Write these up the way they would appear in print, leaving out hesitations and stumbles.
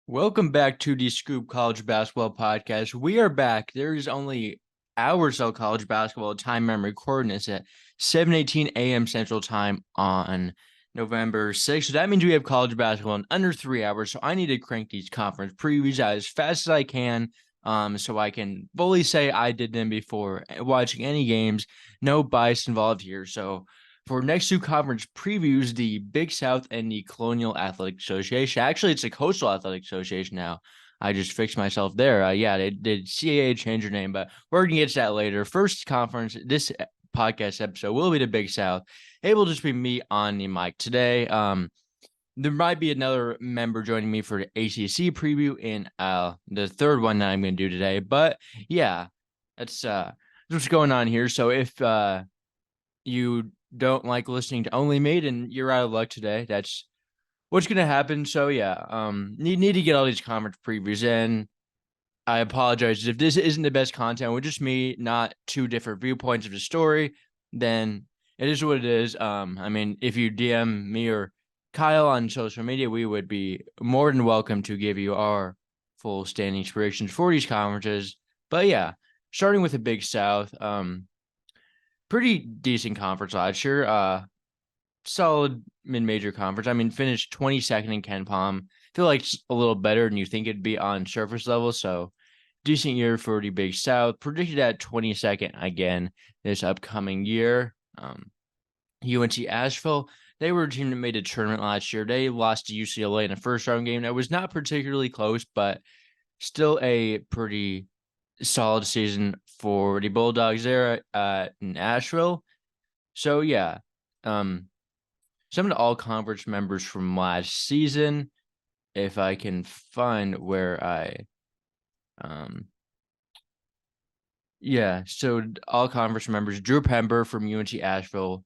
Welcome back to the Scoop College Basketball Podcast. We are back. There is only hours of college basketball time I'm recording this at 7:18 a.m. Central Time on November 6th. So that means we have college basketball in under 3 hours. So I need to crank these conference previews out as fast as I can, so I can fully say I did them before watching any games. No bias involved here. So for next two conference previews, the Big South and the Colonial Athletic Association. Actually, it's the Coastal Athletic Association now. I just fixed myself there. Yeah, they did CAA change their name, but we're going to get to that later. First conference, this podcast episode will be the Big South. It will just be me on the mic today. There might be another member joining me for the ACC preview in the third one that I'm going to do today. But yeah, that's what's going on here. So if you don't like listening to only me, then you're out of luck today. That's what's going to happen. So yeah, need to get all these conference previews in. I apologize if this isn't the best content with just me, not two different viewpoints of the story. Then it is what it is. I mean, if you DM me or Kyle on social media, we would be more than welcome to give you our full standing inspirations for these conferences. But yeah, starting with the Big South, pretty decent conference last year. Solid mid-major conference. I mean, finished 22nd in Ken Palm. Feel like it's a little better than you think it'd be on surface level. So decent year for the Big South. Predicted at 22nd again this upcoming year. UNC Asheville, they were a team that made a tournament last year. They lost to UCLA in a first round game that was not particularly close, but still a pretty solid season for the Bulldogs there in Asheville. So yeah, some of the all-conference members from last season, if I can find where so all-conference members, Drew Pember from UNC Asheville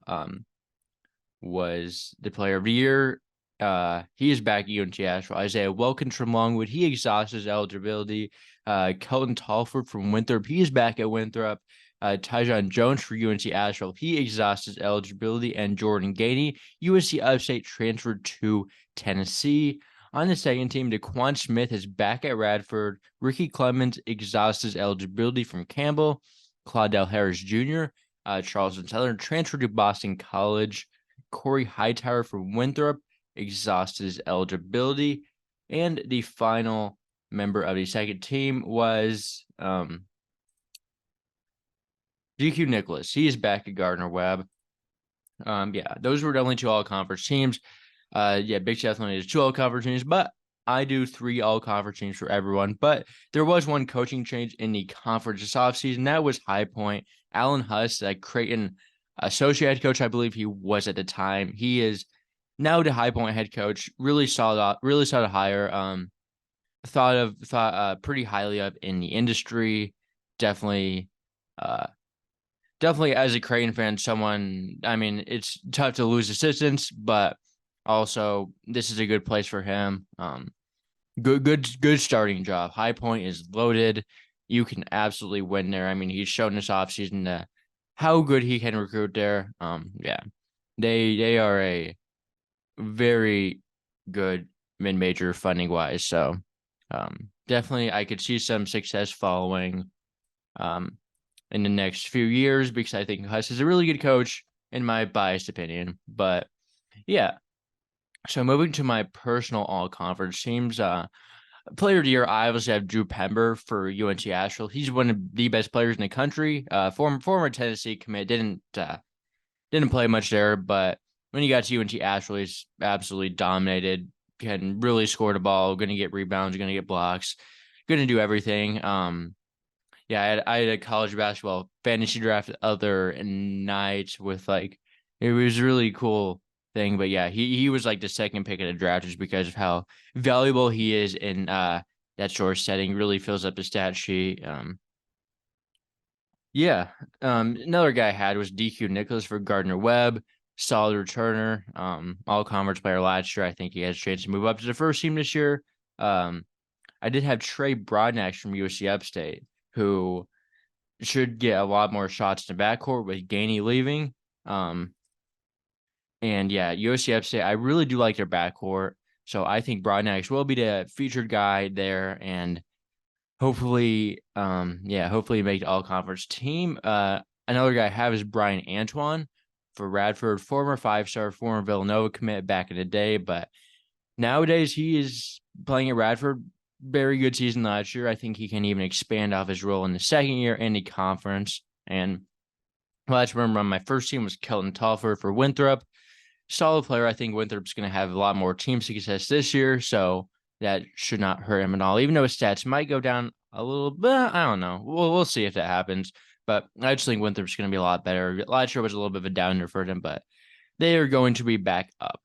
was the player of the year. He is back at UNC Asheville. Isaiah Wilkins from Longwood, he exhausted his eligibility. Kelton Talford from Winthrop, he is back at Winthrop. Tyjon Jones for UNC Asheville, he exhausted his eligibility. And Jordan Gainey, UNC Upstate, transferred to Tennessee. On the second team, DeQuan Smith is back at Radford. Ricky Clemens exhausted his eligibility from Campbell. Claudel Harris Jr., Charleston Southern, transferred to Boston College. Corey Hightower from Winthrop exhausted his eligibility. And the final member of the second team was DQ Nicholas. He is back at Gardner-Webb. Those were the only two all-conference teams. Big South only has two all-conference teams, but I do three all-conference teams for everyone. But there was one coaching change in the conference this offseason. That was High Point. Alan Huss, Creighton associate head coach, I believe he was at the time. He is now the High Point head coach. Really solid hire. Thought pretty highly of in the industry. Definitely as a Creighton fan, I mean, it's tough to lose assistants, but also this is a good place for him. Good starting job. High Point is loaded. You can absolutely win there. I mean, he's shown this offseason how good he can recruit there. They are a very good mid-major funding wise. So definitely I could see some success following in the next few years, because I think Huss is a really good coach in my biased opinion. But yeah, so moving to my personal all-conference teams, player of the year, I obviously have Drew Pember for UNC Asheville. He's one of the best players in the country. Former Tennessee commit, didn't play much there, but when he got to UNC Asheville, he's absolutely dominated. Can really score the ball. Going to get rebounds. Going to get blocks. Going to do everything. I had a college basketball fantasy draft the other night with it was a really cool thing. But yeah, he was like the second pick of the draft just because of how valuable he is in that sort of setting. Really fills up the stat sheet. Another guy I had was DQ Nicholas for Gardner-Webb. Solid returner. All conference player last year. I think he has a chance to move up to the first team this year. I did have Trey Broadnax from USC Upstate, who should get a lot more shots in the backcourt with Gainey leaving. USC Upstate, I really do like their backcourt. So I think Broadnax will be the featured guy there, and hopefully, hopefully make the all-conference team. Another guy I have is Brian Antoine for Radford, former 5-star, former Villanova commit back in the day, but nowadays he is playing at Radford. Very good season last year. I think he can even expand off his role in the second year in the conference. And last remember on my first team was Kelton Talford for Winthrop. Solid player. I think Winthrop's going to have a lot more team success this year, so that should not hurt him at all. Even though his stats might go down a little bit, I don't know. We'll see if that happens. But I just think Winthrop's going to be a lot better. Last year was a little bit of a downer for them, but they are going to be back up.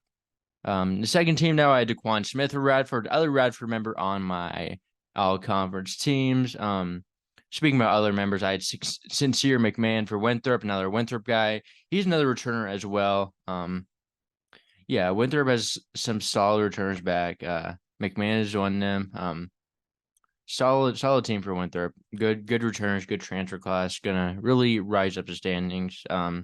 The second team now, I had DeQuan Smith for Radford, other Radford member on my all-conference teams. Speaking about other members, I had Sincere McMahon for Winthrop, another Winthrop guy. He's another returner as well. Yeah, Winthrop has some solid returners back. McMahon is one of them. Solid team for Winthrop. Good returners, good transfer class. Gonna really rise up the standings. I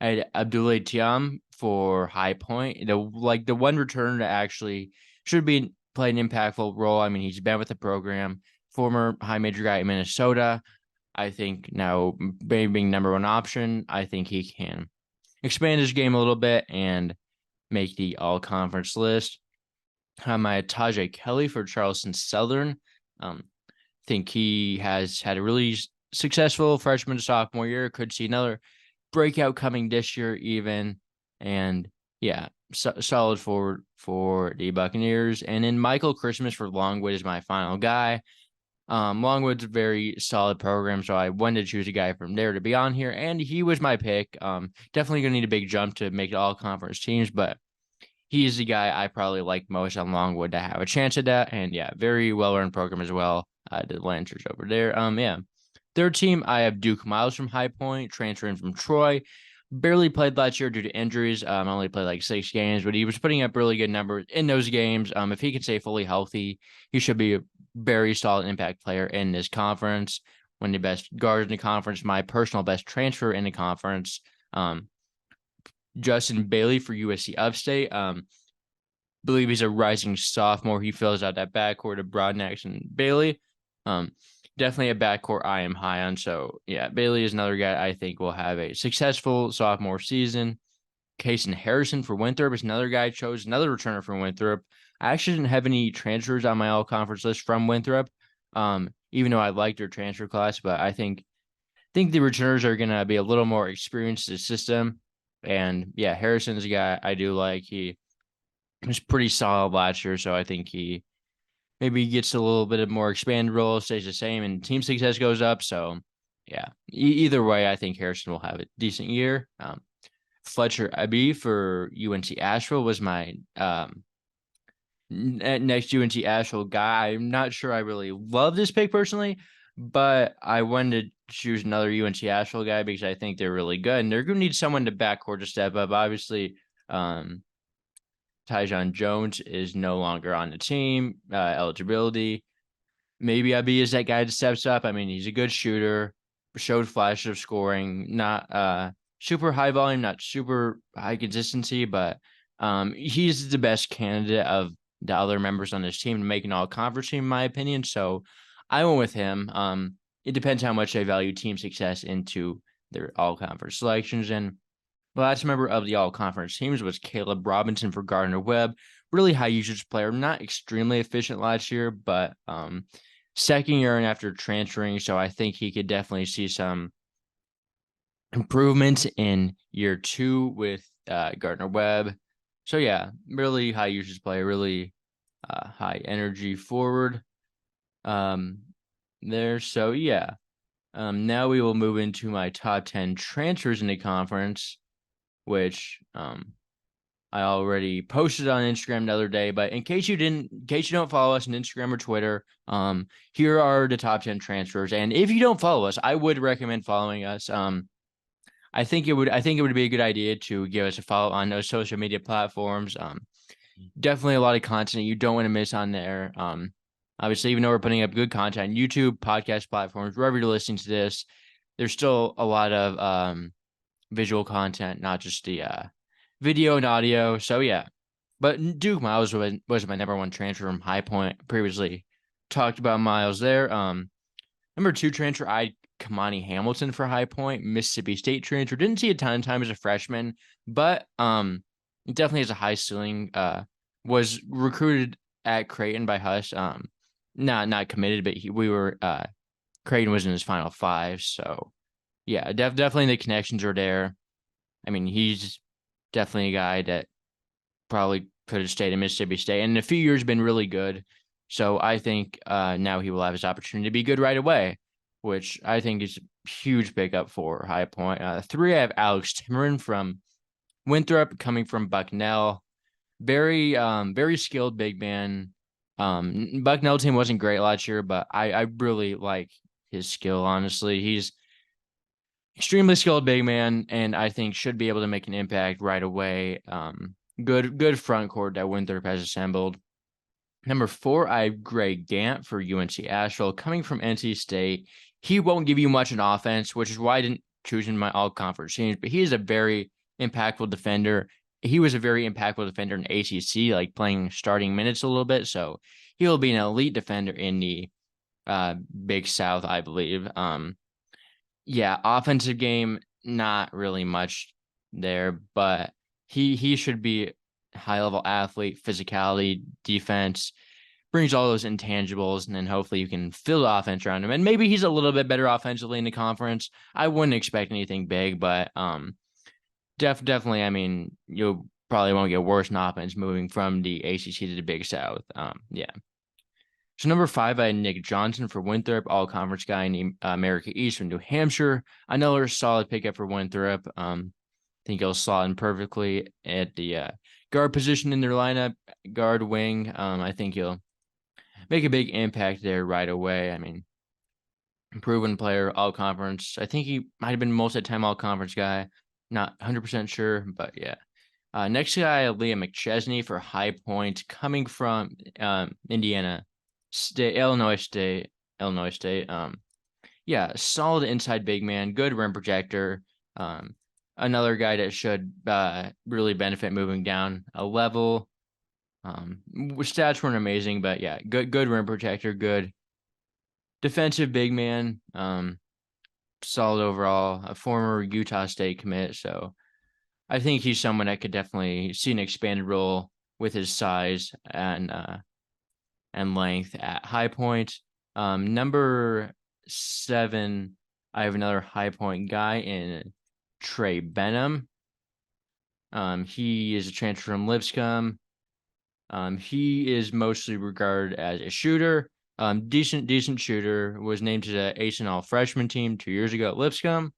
had Abdoulaye Thiam for High Point. The one returner that actually should be play an impactful role. I mean, he's been with the program. Former high major guy in Minnesota. I think now being number one option, I think he can expand his game a little bit and make the all-conference list. I had Tajay Kelly for Charleston Southern. Think he has had a really successful freshman to sophomore year. Could see another breakout coming this year even. And yeah, solid forward for the Buccaneers. And then Michael Christmas for Longwood is my final guy. Longwood's a very solid program, so I wanted to choose a guy from there to be on here, and he was my pick. Definitely gonna need a big jump to make all conference teams, but he's the guy I probably like most on Longwood to have a chance at that. And yeah, very well-run program as well. The Lancers over there. Third team, I have Duke Miles from High Point, transferring from Troy. Barely played last year due to injuries. Only played like 6 games, but he was putting up really good numbers in those games. If he can stay fully healthy, he should be a very solid impact player in this conference. One of the best guards in the conference, my personal best transfer in the conference. Justin Bailey for USC Upstate. Believe he's a rising sophomore. He fills out that backcourt of Broadnax and Bailey. Definitely a backcourt I am high on. So yeah, Bailey is another guy I think will have a successful sophomore season. Kason Harrison for Winthrop is another guy I chose, another returner from Winthrop. I actually didn't have any transfers on my all-conference list from Winthrop, even though I liked their transfer class. But I think the returners are going to be a little more experienced in the system. And yeah, Harrison's a guy I do like. He was pretty solid last year, so I think he maybe gets a little bit of more expanded role, stays the same, and team success goes up. So yeah, either way, I think Harrison will have a decent year. Fletcher Abbey for UNC Asheville was my next UNC Asheville guy. I'm not sure I really love this pick personally, but I wanted to choose another UNC Asheville guy because I think they're really good, and they're going to need someone to backcourt to step up. Obviously, Tyjon Jones is no longer on the team. Eligibility. Maybe Abbey is that guy that steps up. I mean, he's a good shooter, showed flashes of scoring, not super high volume, not super high consistency, but he's the best candidate of the other members on this team to make an all-conference team, in my opinion. So I went with him. It depends how much they value team success into their all-conference selections. And the last member of the all-conference teams was Caleb Robinson for Gardner-Webb. Really high usage player, not extremely efficient last year, but second year and after transferring, so I think he could definitely see some improvements in year 2 with Gardner-Webb. So yeah, really high usage player, really high energy forward there. So yeah, now we will move into my top 10 transfers in the conference, which I already posted on Instagram the other day. But in case you don't follow us on Instagram or Twitter, here are the top 10 transfers. And if you don't follow us, I would recommend following us. I think it would be a good idea to give us a follow on those social media platforms. Definitely a lot of content you don't want to miss on there. Obviously, even though we're putting up good content, YouTube, podcast platforms, wherever you're listening to this, there's still a lot of visual content, not just the video and audio. So yeah, But Duke Miles was my number one transfer from High Point. Previously talked about Miles there. Number two transfer, I Kamani Hamilton for High Point, Mississippi State transfer. Didn't see a ton of time as a freshman, but definitely has a high ceiling. Was recruited at Creighton by Huss. Not committed, but Creighton was in his final five. So yeah, definitely the connections are there. I mean, he's definitely a guy that probably could have stayed in Mississippi State, and in a few years been really good. So I think now he will have his opportunity to be good right away, which I think is a huge pickup for High Point. Three, I have Alex Timmerin from Winthrop, coming from Bucknell. Very skilled big man. Bucknell team wasn't great last year, but I really like his skill, honestly. He's extremely skilled big man, and I think should be able to make an impact right away. Good front court that Winthrop has assembled. Number four, I have Greg Gant for UNC Asheville, coming from NC State. He won't give you much in offense, which is why I didn't choose him in my all-conference teams, but he is a very impactful defender. He was a very impactful defender in ACC, like playing starting minutes a little bit, so he'll be an elite defender in the Big South, I believe. Yeah, offensive game, not really much there, but he should be high level athlete, physicality, defense, brings all those intangibles, and then hopefully you can fill the offense around him. And maybe he's a little bit better offensively in the conference. I wouldn't expect anything big, but definitely, I mean, you probably won't get worse in offense moving from the ACC to the Big South. Yeah. So number five, I had Nick Johnson for Winthrop, all-conference guy in the America East from New Hampshire. Another solid pickup for Winthrop. I think he'll slot in perfectly at the guard position in their lineup, guard wing. I think he'll make a big impact there right away. I mean, proven player, all-conference. I think he might have been most of the time all-conference guy. Not 100% sure, but yeah. Next guy, Liam McChesney for High Point, coming from Indiana State, Illinois State. Yeah, solid inside big man, good rim projector. Another guy that should really benefit moving down a level. Stats weren't amazing, but yeah, good rim protector, good defensive big man. Solid overall, a former Utah State commit. So I think he's someone that could definitely see an expanded role with his size and length at High Point. Number 7, I have another High Point guy in Trey Benham. He is a transfer from Lipscomb. He is mostly regarded as a shooter. Decent shooter. Was named to the Ace and All freshman team 2 years ago at Lipscomb.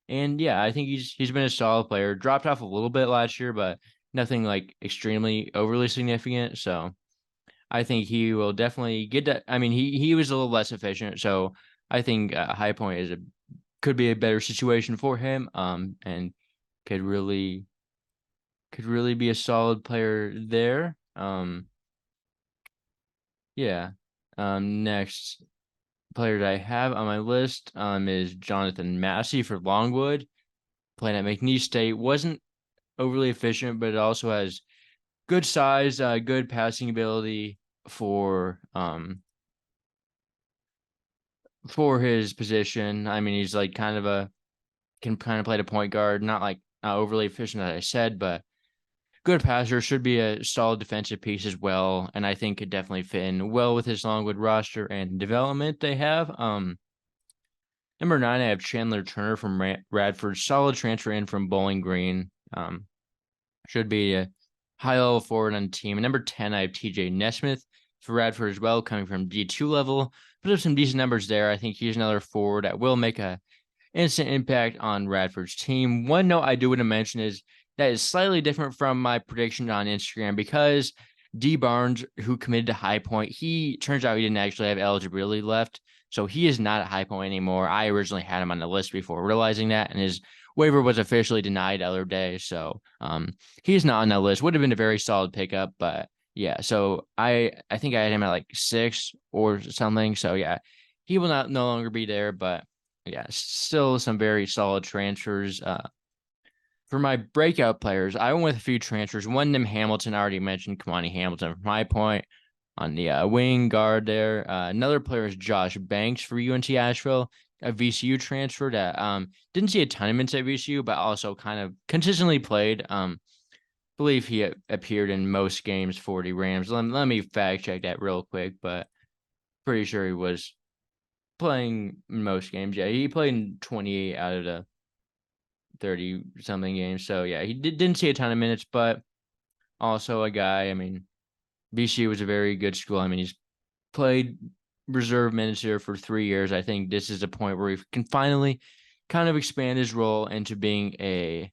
And yeah, I think he's been a solid player. Dropped off a little bit last year, but nothing like extremely overly significant. So I think he will definitely get that. I mean, he was a little less efficient, so I think High Point could be a better situation for him. And could really be a solid player there. Yeah. Next player that I have on my list is Jonathan Massey for Longwood, playing at McNeese State. Wasn't overly efficient, but it also has good size, good passing ability for his position. I mean, he's like can play the point guard, not overly efficient, as I said, but good passer, should be a solid defensive piece as well, and I think could definitely fit in well with his Longwood roster and development they have. Number 9, I have Chandler Turner from Radford, solid transfer in from Bowling Green. Should be a high-level forward on the team. And number 10, I have TJ Nesmith for Radford as well, coming from D2 level. Put up some decent numbers there. I think he's another forward that will make a instant impact on Radford's team. One note I do want to mention is that is slightly different from my prediction on Instagram, because D. Barnes, who committed to High Point, he turns out he didn't actually have eligibility left. So he is not at High Point anymore. I originally had him on the list before realizing that, and his waiver was officially denied the other day. So he's not on that list. Would have been a very solid pickup, but yeah. So I think I had him at like 6 or something. So yeah, he will no longer be there, but yeah, still some very solid transfers For my breakout players, I went with a few transfers. One of them, Hamilton, I already mentioned. Kamani Hamilton from High Point on the wing guard there. Another player is Josh Banks for UNC Asheville, a VCU transfer that didn't see a ton of minutes at VCU, but also kind of consistently played. Believe he appeared in most games for the Rams. Let me fact check that real quick, but pretty sure he was playing most games. Yeah, he played in 28 out of the 30 something games. So yeah, he didn't see a ton of minutes, but also a guy. I mean, VCU was a very good school. I mean, he's played reserve minutes here for 3 years. I think this is a point where he can finally kind of expand his role into being an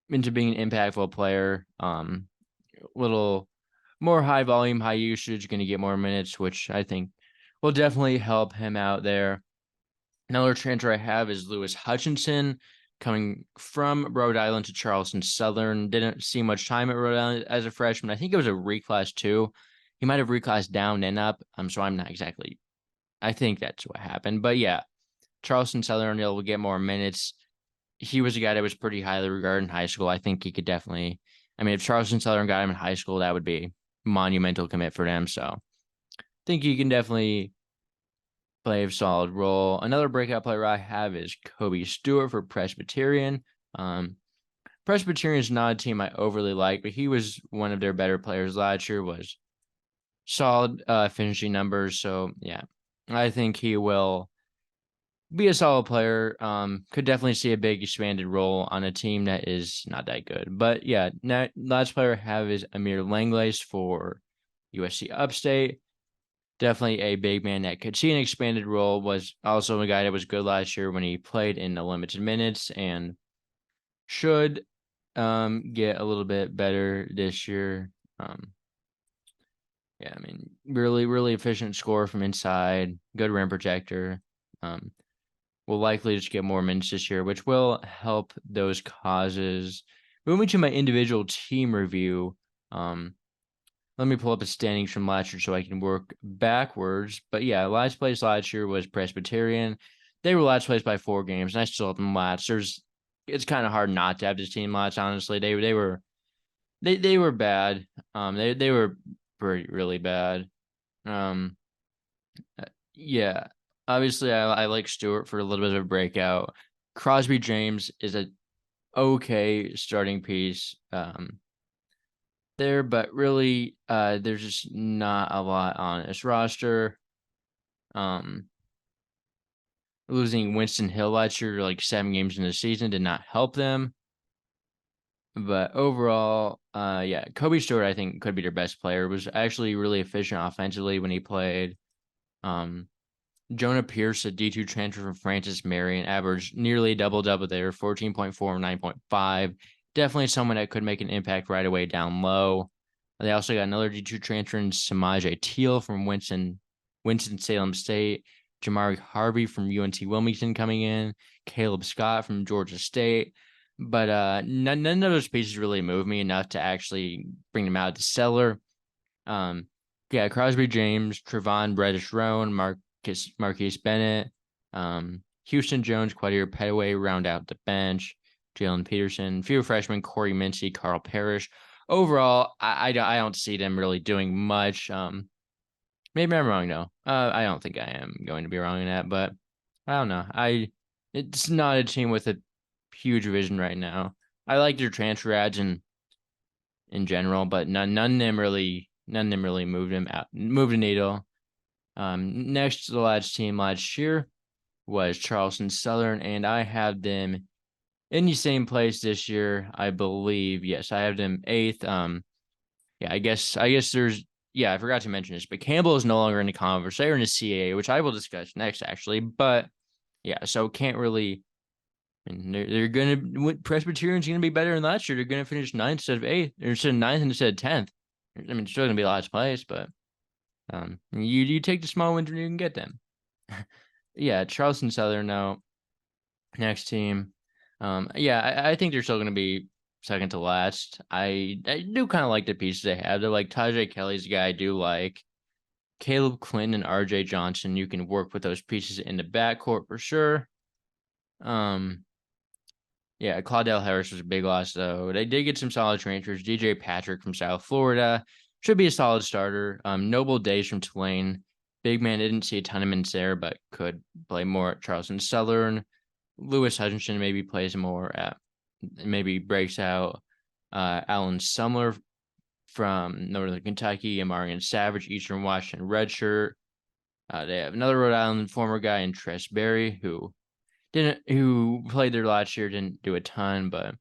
impactful player. Little more high volume, high usage, going to get more minutes, which I think will definitely help him out there. Another transfer I have is Lewis Hutchinson, coming from Rhode Island to Charleston Southern. Didn't see much time at Rhode Island as a freshman. I think it was a reclass too. He might have reclassed down and up. So I'm not exactly. I think that's what happened. But yeah, Charleston Southern will get more minutes. He was a guy that was pretty highly regarded in high school. I think he could definitely. I mean, if Charleston Southern got him in high school, that would be monumental commit for them. So I think he can definitely play a solid role. Another breakout player I have is Kobe Stewart for Presbyterian. Presbyterian is not a team I overly like, but he was one of their better players last year, was solid finishing numbers. So yeah, I think he will be a solid player. Could definitely see a big expanded role on a team that is not that good. But yeah, last player I have is Amir Langlace for USC Upstate. Definitely a big man that could see an expanded role. Was also a guy that was good last year when he played in the limited minutes, and should get a little bit better this year. Yeah, I mean, really efficient scorer from inside, good rim protector. Will likely just get more minutes this year, which will help those causes. Moving to my individual team review, let me pull up the standings from last year so I can work backwards. But yeah, last place last year was Presbyterian. They were last place by 4 games, and I still have them last. It's kind of hard not to have this team last. Honestly, they were bad. They were really bad. Yeah. Obviously, I like Stewart for a little bit of a breakout. Crosby James is a okay starting piece. There, but really, there's just not a lot on this roster. Losing Winston Hill last year, like 7 games in the season, did not help them. But overall, yeah, Kobe Stewart, I think, could be their best player. Was actually really efficient offensively when he played. Jonah Pierce, a D2 transfer from Francis Marion, averaged nearly double-double there, 14.4, 9.5. Definitely someone that could make an impact right away down low. They also got another D2 transfer in Samaj Teal from Winston-Salem State, Jamari Harvey from UNC Wilmington coming in, Caleb Scott from Georgia State. But none of those pieces really moved me enough to actually bring them out of the cellar. Yeah, Crosby James, Trevon Reddish-Roan, Marquise Bennett, Houston Jones, Quadir Petaway round out the bench. Jalen Peterson, few freshmen, Corey Mincy, Carl Parrish. Overall, I don't see them really doing much. Maybe I'm wrong though. I don't think I am going to be wrong in that, but I don't know. It's not a team with a huge vision right now. I like their transfer ads in general, but none of them really moved the needle. Next to the last team last year was Charleston Southern, and I have them in the same place this year, I believe. Yes, I have them 8th. Yeah, I guess there's. Yeah, I forgot to mention this, but Campbell is no longer in the conference. They're in the CAA, which I will discuss next, actually. But yeah, so can't really. I mean, they're gonna Presbyterian's gonna be better than last year. They're gonna finish 9th instead of 8th, or instead of 9th instead of 10th. I mean, it's still gonna be last place, but you take the small wins when you can get them. Yeah, Charleston Southern now. Next team. Yeah, I think they're still gonna be second to last. I do kind of like the pieces they have. They're like Tajay Kelly's a guy I do like. Caleb Clinton and RJ Johnson. You can work with those pieces in the backcourt for sure. Yeah, Claudell Harris was a big loss, though. They did get some solid transfers. DJ Patrick from South Florida should be a solid starter. Noble Days from Tulane. Big man, didn't see a ton of minutes there, but could play more at Charleston Southern. Lewis Hutchinson maybe plays more at, maybe breaks out. Alan Sumler from Northern Kentucky, and Marion Savage, Eastern Washington redshirt. They have another Rhode Island former guy in Tress Berry who played there last year, didn't do a ton, but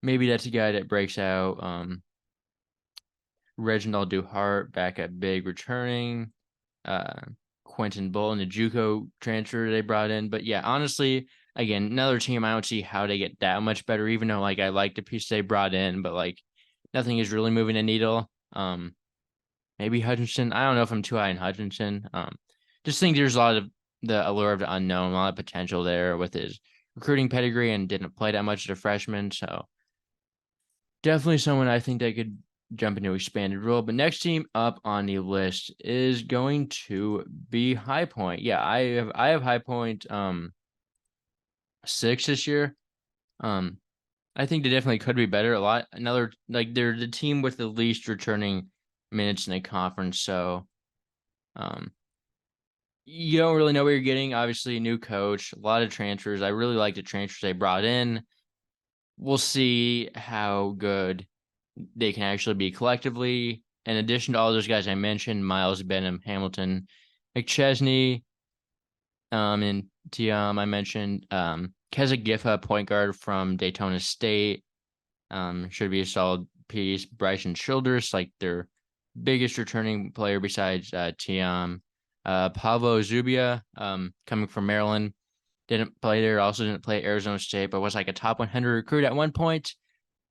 maybe that's a guy that breaks out. Reginald Duhart back at big returning. Quentin Bull and the JUCO transfer they brought in. But yeah, honestly, again, another team I don't see how they get that much better, even though like I like the piece they brought in, but like nothing is really moving the needle. Maybe Hutchinson. I don't know if I'm too high in Hutchinson. Just think there's a lot of the allure of the unknown, a lot of potential there with his recruiting pedigree, and didn't play that much as a freshman. So definitely someone I think they could jump into expanded role. But next team up on the list is going to be High Point. Yeah, I have High Point 6 this year. I think they definitely could be better. Another like they're the team with the least returning minutes in the conference. So you don't really know what you're getting. Obviously, a new coach, a lot of transfers. I really like the transfers they brought in. We'll see how good they can actually be collectively. In addition to all those guys I mentioned, Miles Benham, Hamilton, McChesney, and Tiam, I mentioned Keza Giffa, point guard from Daytona State, should be a solid piece. Bryson Childress, like their biggest returning player besides Tiam. Pablo Zubia, coming from Maryland, didn't play there. Also didn't play at Arizona State, but was like a top 100 recruit at one point.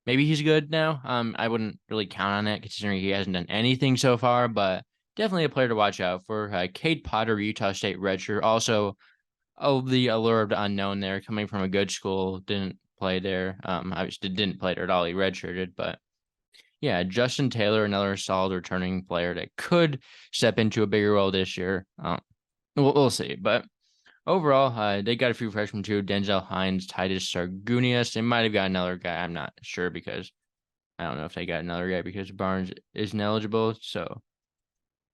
Maybe he's good now. I wouldn't really count on it considering he hasn't done anything so far, but definitely a player to watch out for. Cade Potter, Utah State redshirt, also the allure of the unknown there, coming from a good school, didn't play there. Obviously didn't play there at all. He redshirted, but yeah, Justin Taylor, another solid returning player that could step into a bigger role this year. We'll see, but overall, they got a few freshmen too. Denzel Hines, Titus Sargunius. They might have got another guy. I'm not sure because I don't know if they got another guy because Barnes isn't eligible. So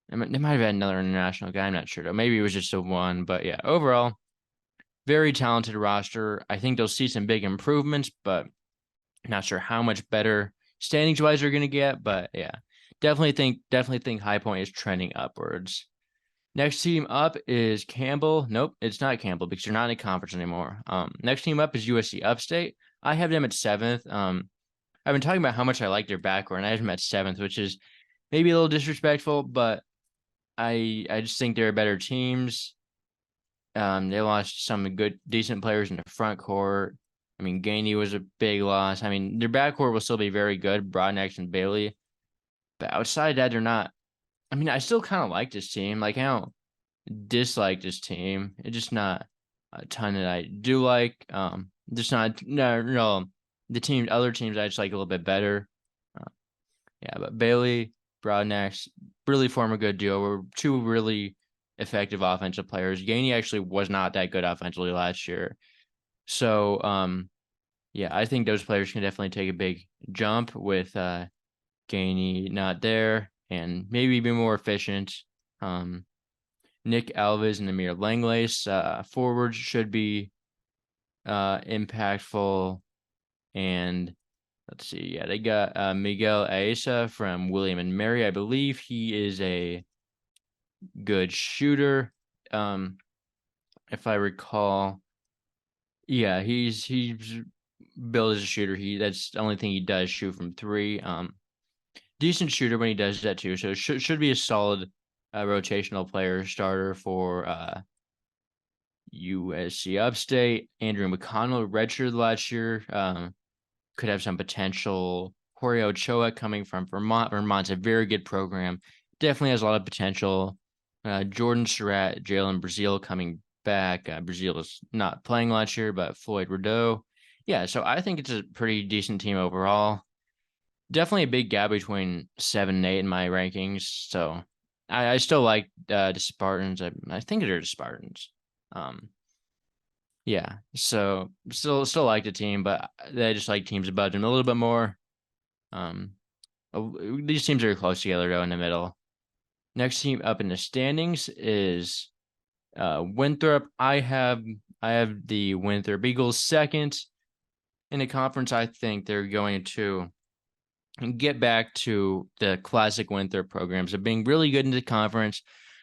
they might have had another international guy. I'm not sure though. Maybe it was just a one. But yeah, overall, very talented roster. I think they'll see some big improvements, but not sure how much better standings wise they're going to get. But yeah, definitely think High Point is trending upwards. Next team up is Campbell. Nope, it's not Campbell because they're not in a conference anymore. Next team up is USC Upstate. I have them at 7th. I've been talking about how much I like their backcourt, and I have them at 7th, which is maybe a little disrespectful, but I just think they're better teams. They lost some decent players in the front court. I mean, Gainey was a big loss. I mean, their backcourt will still be very good, Broadnex and Bailey. But outside that, they're not. I mean, I still kind of like this team. Like, I don't dislike this team. It's just not a ton that I do like. Just not no. The other teams I just like a little bit better. Yeah, but Bailey, Broadnex really form a good duo. We're two really effective offensive players. Gainey actually was not that good offensively last year. So, yeah, I think those players can definitely take a big jump with Gainey not there and maybe be more efficient. Nick Alves and Amir Langlace, forwards should be impactful. And let's see, yeah, they got Miguel Aesa from William and Mary. I believe he is a good shooter. If I recall, yeah, he's billed as a shooter. That's the only thing he does, shoot from 3. Decent shooter when he does that too. So should be a solid rotational player starter for USC Upstate. Andrew McConnell, redshirt last year, could have some potential. Jorge Ochoa coming from Vermont. Vermont's a very good program. Definitely has a lot of potential. Jordan Surratt, Jalen Brazil coming back. Brazil is not playing last year, but Floyd Rideau. Yeah, so I think it's a pretty decent team overall. Definitely a big gap between 7 and 8 in my rankings. So I still like the Spartans. I think they're the Spartans. Yeah. So still like the team, but they just like teams above them a little bit more. Um, these teams are close together though in the middle. Next team up in the standings is Winthrop. I have the Winthrop Eagles second in the conference. I think they're going to get back to the classic Winthrop programs of being really good in the conference.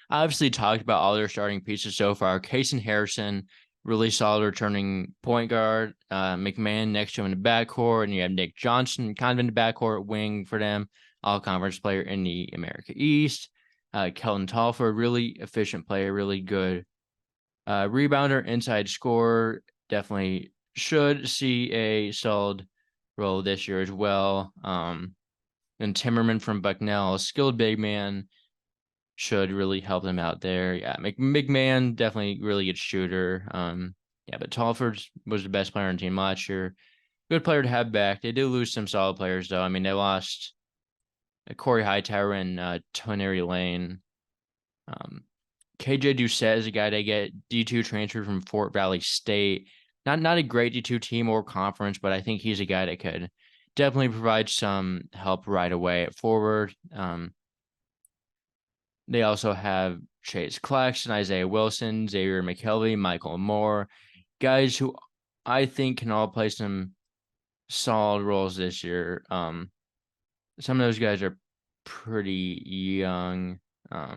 I obviously talked about all their starting pieces so far. Casey Harrison, really solid returning point guard. McMahon next to him in the backcourt, and you have Nick Johnson kind of in the backcourt wing for them, all conference player in the America East. Kelton Talford, really efficient player, really good rebounder, inside scorer. Definitely should see a solid role this year as well. And Timmerman from Bucknell, a skilled big man, should really help them out there. Yeah, McMahon, definitely really good shooter. Yeah, but Talford was the best player on the team last year. Good player to have back. They do lose some solid players though. I mean, they lost Corey Hightower and Toneri Lane. KJ Doucette is a guy they get D2 transfer from Fort Valley State. Not a great D2 team or conference, but I think he's a guy that could definitely provide some help right away at forward. They also have Chase Claxton, Isaiah Wilson, Xavier McKelvey, Michael Moore, guys who I think can all play some solid roles this year. Some of those guys are pretty young. I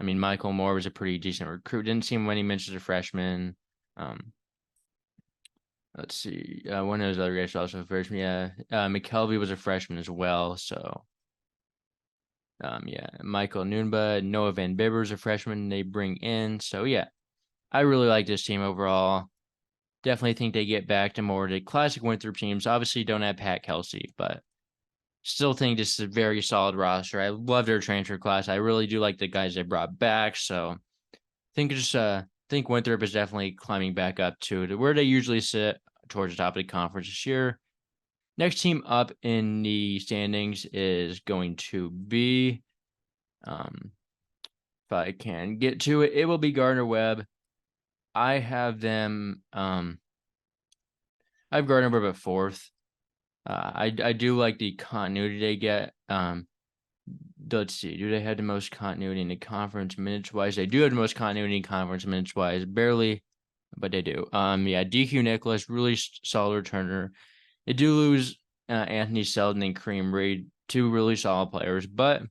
mean, Michael Moore was a pretty decent recruit. Didn't seem when he mentioned a freshman. Let's see. One of those other guys was also a freshman. Yeah. McKelvey was a freshman as well. So, yeah. Michael Noonba, Noah Van Bibber's a freshman they bring in. So, yeah. I really like this team overall. Definitely think they get back to more of the classic Winthrop teams. Obviously, don't have Pat Kelsey, but still think this is a very solid roster. I love their transfer class. I really do like the guys they brought back. So, think Winthrop is definitely climbing back up to where they usually sit towards the top of the conference this year. Next team up in the standings is going to be, if I can get to it, it will be Gardner-Webb. I have them. I have Gardner-Webb at fourth. I do like the continuity they get. Let's see. Do they have the most continuity in the conference minutes wise? They do have the most continuity in conference minutes wise. Barely, but they do. Yeah, DQ Nicholas, really solid returner. They do lose Anthony Selden and Kareem Reed, two really solid players, but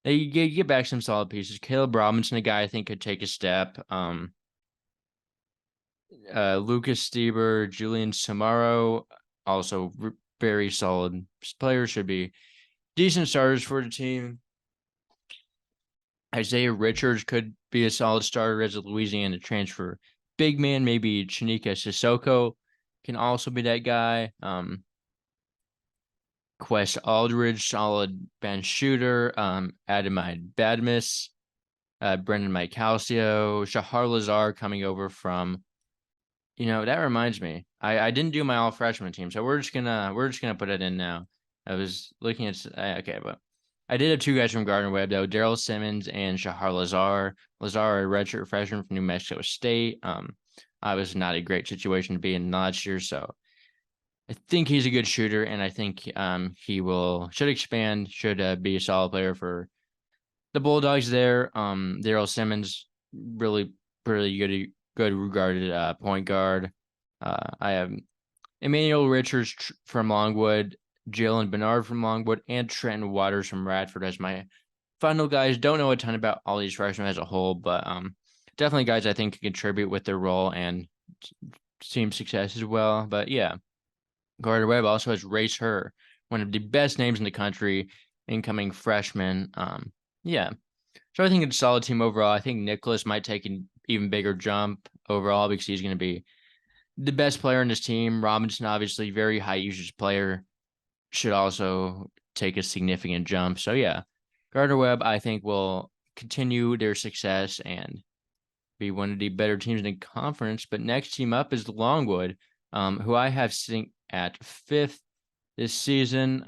they get back some solid pieces. Caleb Robinson, a guy I think could take a step. Lucas Stieber, Julian Samaro, also very solid players, should be decent starters for the team. Isaiah Richards could be a solid starter as a Louisiana transfer. Big man, maybe Chinika Sissoko can also be that guy. Quest Aldridge, solid bench shooter. Adamide Badmus, Brendan Micalcio, Shahar Lazar coming over from. That reminds me. I didn't do my all freshman team, so we're just gonna put it in now. I was looking at okay, but I did have two guys from Gardner-Webb though, Daryl Simmons and Shahar Lazar. Lazar, a redshirt freshman from New Mexico State. I was not a great situation to be in last year, so I think he's a good shooter, and I think he should expand, should be a solid player for the Bulldogs there. Daryl Simmons, really good regarded point guard. I have Emmanuel Richards from Longwood, Jalen Bernard from Longwood, and Trenton Waters from Radford as my final guys. Don't know a ton about all these freshmen as a whole, but definitely guys I think can contribute with their role and team success as well. But yeah, Gardner-Webb also has Race Her, one of the best names in the country, incoming freshman. Yeah. So I think it's a solid team overall. I think Nicholas might take an even bigger jump overall because he's going to be the best player in this team. Robinson, obviously, very high usage player, should also take a significant jump. So yeah, Gardner-Webb, I think, will continue their success and be one of the better teams in the conference. But next team up is Longwood, who I have sitting at fifth this season.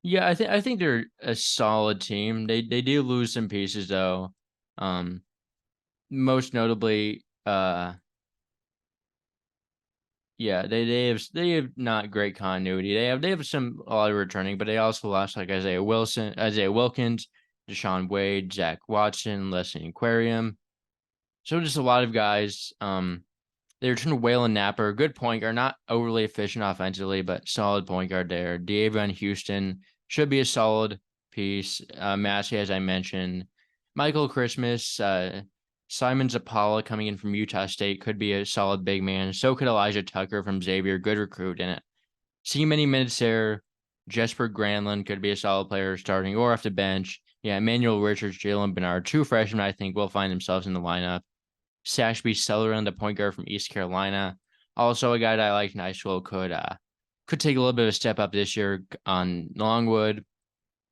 Yeah, I think they're a solid team. They do lose some pieces though. Most notably, Yeah, they have not great continuity. They have some a lot of returning, but they also lost like Isaiah Wilkins, Deshaun Wade, Zach Watson, Leslie Aquarium. So just a lot of guys. They returned Waylon Napper, good point guard, not overly efficient offensively, but solid point guard there. Davion Houston should be a solid piece. Massey, as I mentioned, Michael Christmas, Simon Zapala coming in from Utah State could be a solid big man. So could Elijah Tucker from Xavier, good recruit in it. See many minutes there. Jesper Granlund could be a solid player starting or off the bench. Yeah, Emmanuel Richards, Jalen Bernard, two freshmen I think will find themselves in the lineup. Sashby Sutherland, the point guard from East Carolina, also a guy that I liked in high school, could take a little bit of a step up this year on Longwood.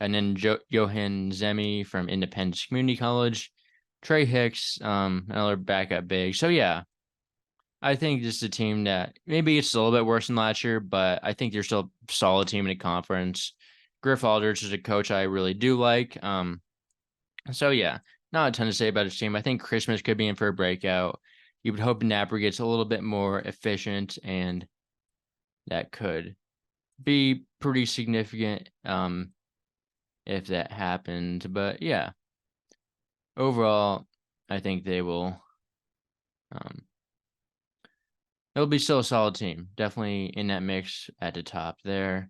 And then Johan Zemi from Independence Community College. Trey Hicks, another backup big. So, yeah, I think this is a team that maybe it's a little bit worse than last year, but I think they're still a solid team in the conference. Griff Aldrich is a coach I really do like. So, yeah, not a ton to say about his team. I think Christmas could be in for a breakout. You would hope Napper gets a little bit more efficient, and that could be pretty significant if that happened. But yeah, overall, I think they will. It'll be still a solid team. Definitely in that mix at the top there.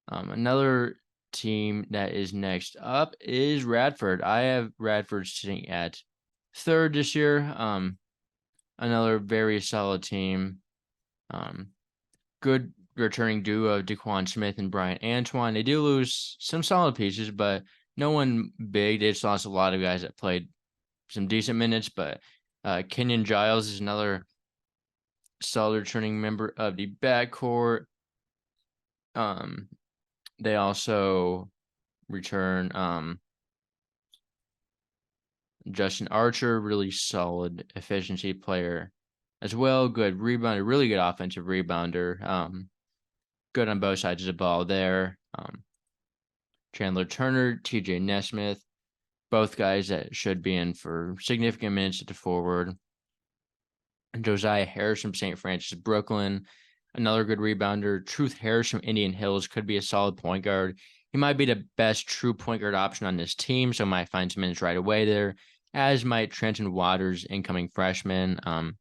Another team that is next up is Radford. I have Radford sitting at third this year. Another very solid team. Good returning duo of Daquan Smith and Brian Antoine. They do lose some solid pieces, but no one big. They just lost a lot of guys that played some decent minutes, but Kenyon Giles is another solid returning member of the backcourt. They also return Justin Archer, really solid efficiency player as well. Good rebounder, really good offensive rebounder. Good on both sides of the ball there. Chandler Turner, TJ Nesmith, both guys that should be in for significant minutes at the forward. Josiah Harris from St. Francis, Brooklyn, another good rebounder. Truth Harris from Indian Hills could be a solid point guard. He might be the best true point guard option on this team, so might find some minutes right away there, as might Trenton Waters, incoming freshman. Ibu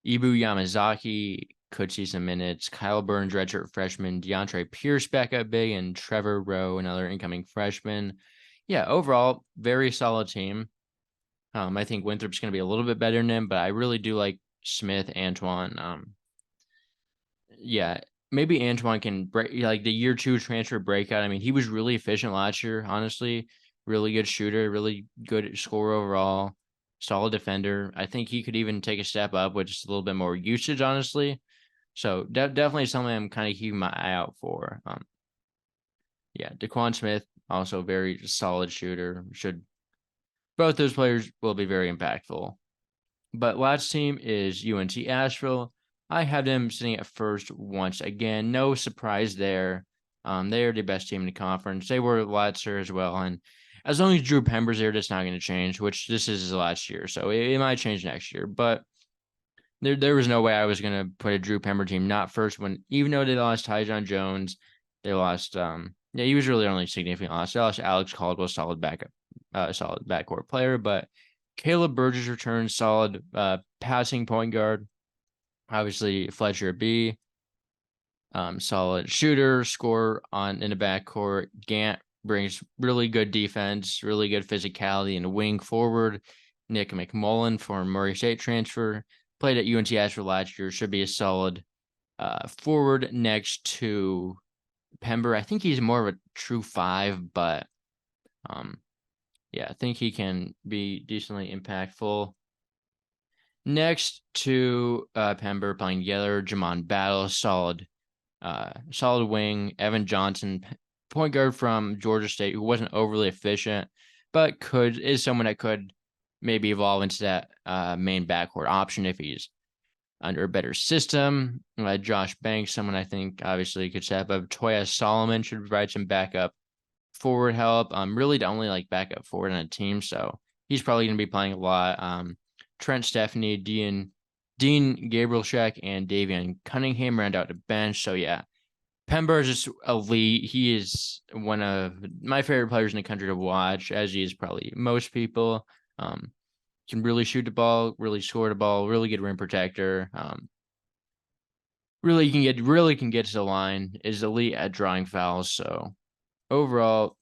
Yamazaki could see some minutes. Kyle Burns, redshirt freshman. DeAndre Pierce, backup big, and Trevor Rowe, another incoming freshman. Yeah, overall, very solid team. I think Winthrop's going to be a little bit better than him, but I really do like Smith, Antoine. Yeah, maybe Antoine can break like the year 2 transfer breakout. I mean, he was really efficient last year, honestly. Really good shooter, really good scorer overall, solid defender. I think he could even take a step up with just a little bit more usage, honestly. So definitely something I'm kind of keeping my eye out for. Yeah, Daquan Smith, also very solid shooter. Both those players will be very impactful. But last team is UNC Asheville. I have them sitting at first once again. No surprise there. They are the best team in the conference. They were last year as well. And as long as Drew Pember's there, that's not going to change, which this is his last year. So it might change next year. But there was no way I was going to put a Drew Pember team not first when, even though they lost Tyjon Jones, they lost, he was really only significant loss. They lost Alex Caldwell, solid backcourt player, but Caleb Burgess returns, solid passing point guard. Obviously, Fletcher B, solid shooter, scorer in the backcourt. Gant brings really good defense, really good physicality in the wing forward. Nick McMullen, former Murray State transfer, played at UNC Asheville last year, should be a solid forward next to Pember. I think he's more of a true 5, but yeah, I think he can be decently impactful. Next to Pember playing together, Jamon Battle, solid wing. Evan Johnson, point guard from Georgia State, who wasn't overly efficient, but is someone that could maybe evolve into that main backcourt option if he's under a better system. Josh Banks, someone I think obviously could step up. Toya Solomon should provide some backup forward help. Really the only backup forward on a team, so he's probably going to be playing a lot. Trent Stephanie, Dean Gabrielshek, and Davion Cunningham round out the bench. So yeah, Pember is just elite. He is one of my favorite players in the country to watch, as he is probably most people. Can really shoot the ball, really score the ball, really good rim protector. Really can get to the line. Is elite at drawing fouls. So overall,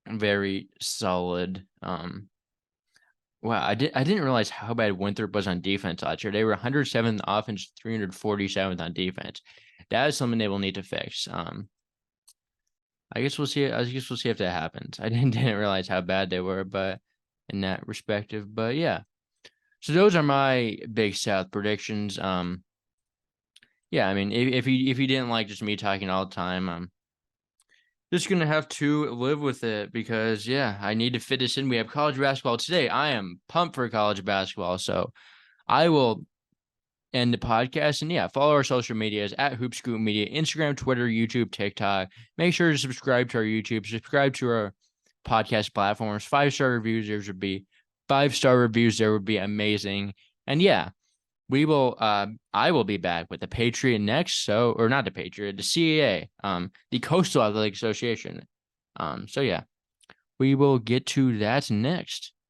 very solid. Wow, I didn't realize how bad Winthrop was on defense last year. They were 107th offense, 347th on defense. That is something they will need to fix. I guess we'll see. I guess we'll see if that happens. I didn't realize how bad they were, but in that respective. But yeah, so those are my Big South predictions. Yeah, I mean, if you didn't like just me talking all the time, just gonna have to live with it because yeah, I need to fit this in. We have college basketball today. I am pumped for college basketball, so I will end the podcast. And yeah, follow our social medias at Hoopscoop Media, Instagram, Twitter, YouTube, TikTok. Make sure to subscribe to our YouTube, subscribe to our podcast platforms. 5-star reviews, there would be 5-star reviews. There would be amazing. And yeah, we will. I will be back with the Patriot next. So, or not the Patriot, the CAA, the Coastal Athletic Association. So yeah, we will get to that next.